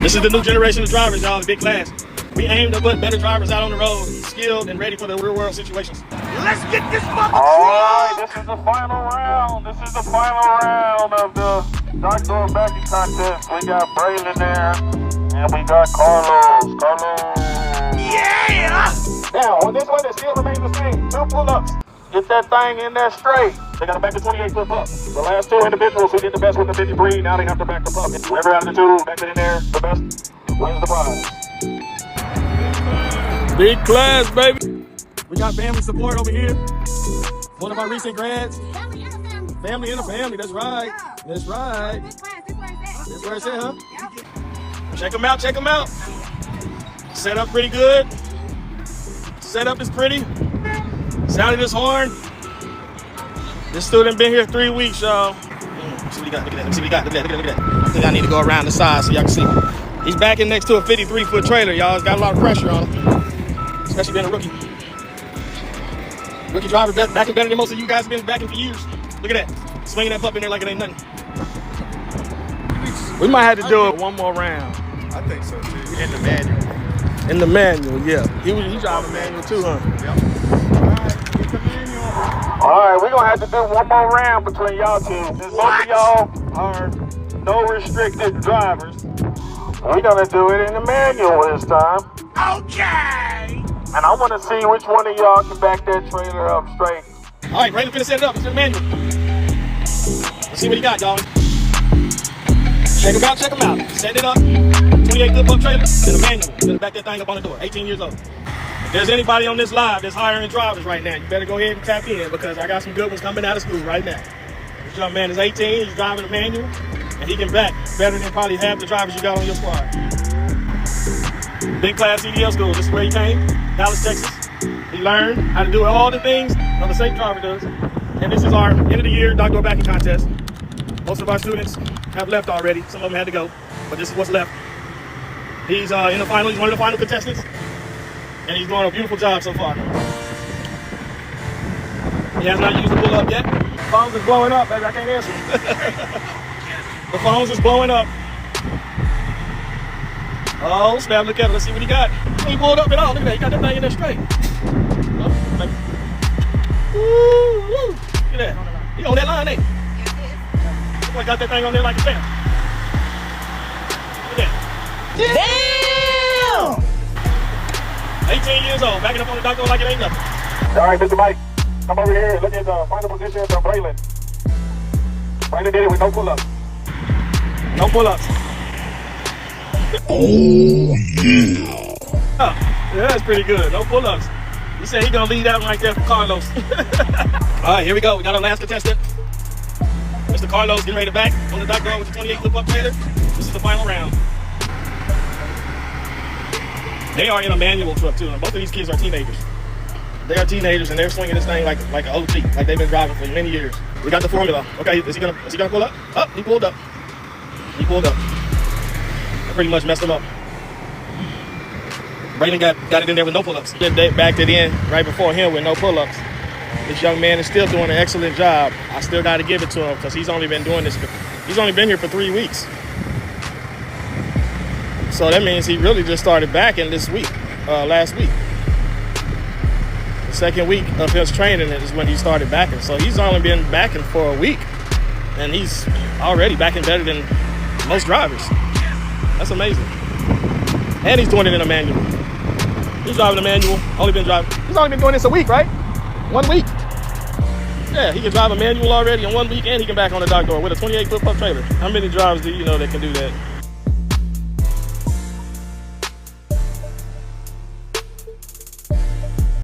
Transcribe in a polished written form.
This is the new generation of drivers, y'all, Big Klass. We aim to put better drivers out on the road, skilled and ready for the real world situations. Let's get this mother. Alright, this is the final round. This is the final round of the Dr. Backing contest. We got Braylon there, and we got Carlos. Yeah! Now, on this one, it still remains the same. 2 pull-ups. Get that thing in there straight. They got to back the 28 flip up. The last 2 individuals who did the best with the 53, now they have to back the up. Whoever out of the 2 back it in there, the best wins the prize. Big Klass, baby. We got family support over here. One of our recent grads. Family and a family. Family and a family, that's right. That's right. Big Klass, this where it's at. That's where it's at, huh? Yep. Check them out, check them out. Setup pretty good. Setup is pretty. Sounded his horn. This student been here 3 weeks, y'all. See what he got, look at that, see what he got, look at that. I think I need to go around the side so y'all can see. He's backing next to a 53-foot trailer, y'all. It's got a lot of pressure on him, especially being a rookie. Rookie driver backing better than most of you guys have been backing for years. Look at that, swinging that pup in there like it ain't nothing. We might have to do it one more round. I think so too. In the manual. In the manual, yeah. He driving manual too, huh? Yep. Alright, we're going to have to do one more round between y'all 2. Since both of y'all are no restricted drivers, we're going to do it in the manual this time. Okay! And I want to see which one of y'all can back that trailer up straight. All right, Braylon finna set it up. It's in the manual. Let's see what he got, y'all. Check him out, check him out. Set it up. 28 flip up trailer. In the manual. Finna back that thing up on the door. 18 years old. If there's anybody on this live that's hiring drivers right now, you better go ahead and tap in because I got some good ones coming out of school right now. This young man is 18, he's driving a manual, and he can back better than probably half the drivers you got on your squad. Big Klass CDL School, this is where he came, Dallas, Texas. He learned how to do all the things that a safe driver does. And this is our end of the year Dr. Backing contest. Most of our students have left already. Some of them had to go, but this is what's left. He's in the final, he's one of the final contestants. And he's doing a beautiful job so far. He has not used the pull-up yet. The phones is blowing up, baby. I can't answer. The phones is blowing up. Oh, snap, look at it. Let's see what he got. He pulled up at all. Look at that. He got that thing in there straight. Woo! Look at that. He on that line, ain't he? Look like got that thing on there like a stamp. Look at that. Damn! 18 years old, backing up on the doctor like it ain't nothing. All right, Mr. Mike, come over here and look at the final position from Braylon. Braylon did it with no pull-ups. No pull-ups. Oh, yeah. Oh, yeah, that's pretty good. No pull-ups. He said he's going to leave that one right there for Carlos. All right, here we go. We got our last contestant. Mr. Carlos getting ready to back on the doctor with the 28 flip-up trailer. This is the final round. They are in a manual truck too, and both of these kids are teenagers. They are teenagers and they're swinging this thing like an OT, like they've been driving for many years. We got the formula. Okay, is he gonna pull up? Oh, he pulled up. He pulled up. I pretty much messed him up. Braylon got it in there with no pull-ups. They backed it in right before him with no pull-ups. This young man is still doing an excellent job. I still got to give it to him because he's only been doing this. He's only been here for 3 weeks. So that means he really just started backing this week, last week. The second week of his training is when he started backing. So he's only been backing for a week, and he's already backing better than most drivers. That's amazing. And he's doing it in a manual. He's driving a manual, he's only been doing this a week, right? 1 week. Yeah, he can drive a manual already in 1 week, and he can back on the dock door with a 28 foot pup trailer. How many drivers do you know that can do that?